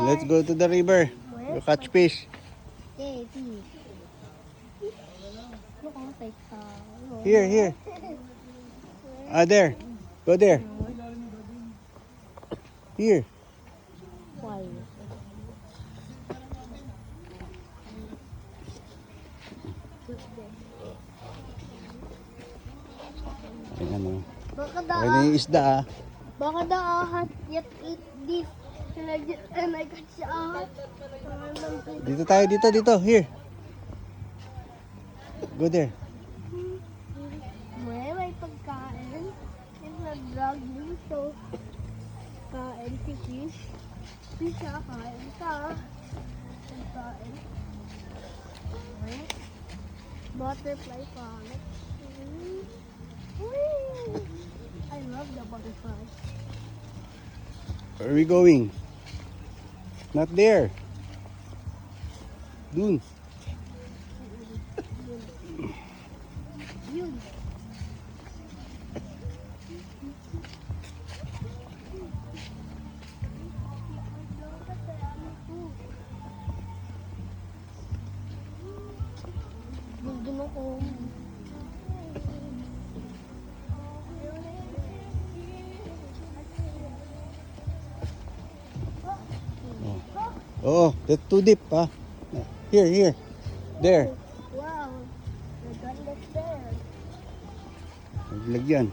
Let's go to the river. Go catch fish. Okay, fish. Look, I'll take Here, here. Ah, there. Go there. Here. Why? Ayan o. Baka Ayan na yung isda ah. Baka the ahat yet eat this. And I got the ahat. Dito tayo, dito. Here. Go there. May pagkain. It's a drug me, so kain si fish. Fish siya, kain ka. Pagkain. Butterfly palette. I love the butterfly. Where are we going? Not there. Dun. Yun. Nandun ako. Oh, that's too deep ah. Here. There. Wow. I got it there. Naglagyan.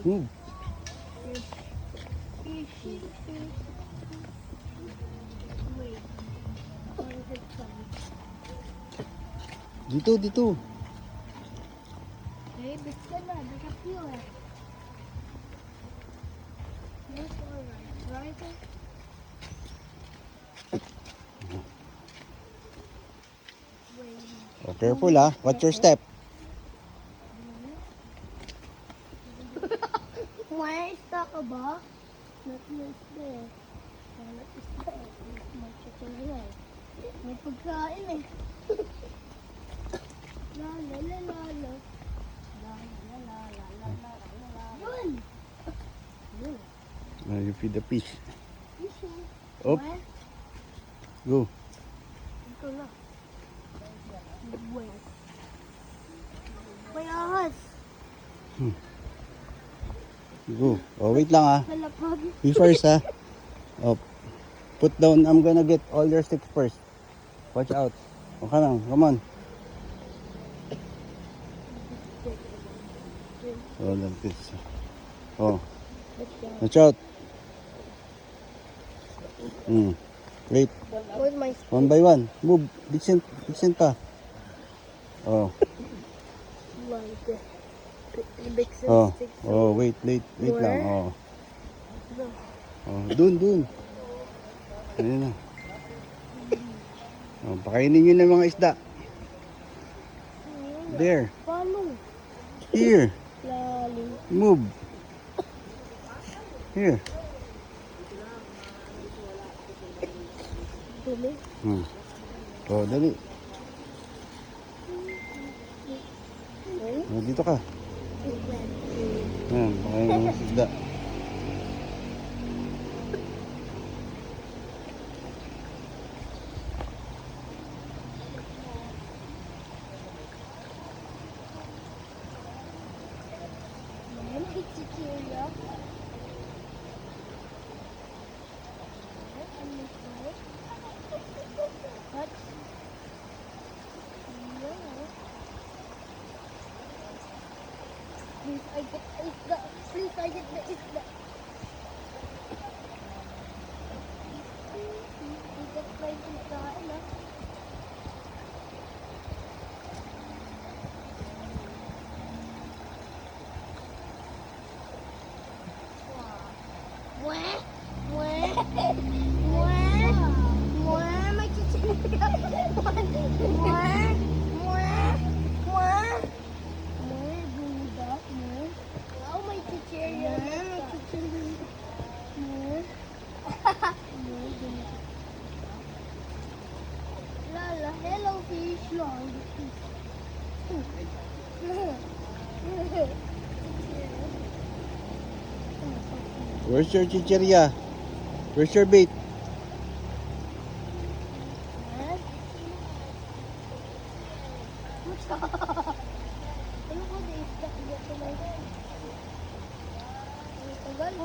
Move. Dito. Hey, bit ka na. Baka pure. Yes, alright. Right? Oh, careful ah. Watch your step. Why stuck ka ba? Not nice there. Not is there. May may pagkain eh. La la la la la. La la la la la la la la. Yun! Yun. You feed the fish. Fishing. Up. Where? Go. Ito na. Where? May ahas. Go. Oh, wait lang ah. Malapag. You first ah. Oh. Put down. I'm gonna get all your sticks first. Watch out. Okay lang. Come on. Oh, like this. Oh. Watch out. Wait. Where's my One by one. Move. Dixon pa. Oh. like big Oh. stick? Oh, wait lang. Oh. Oh, dun. Ayun na. Oh, pakainin nyo ng mga isda. There. Paano? Here. Lalim. Move. Here. Dumi. Oh, dali. Oh, dito ka. Ayan, pakainin ng mga isda. It's a cheerio. What? Please, I get the isda. Please, I get the isda. I get my isda, no? Mwah, mwah, mwah, mwah, may chichirya. Mwah, mwah, mwah. Mwah, ganda, mwah. Wow, may chichirya. May chichirya. Mwah. Mwah, ganda. Lala, hello fish. Long fish. Where's your chicheria? Where's your bait? Yes. Ano ko na isda dito na yun? Ang tagal.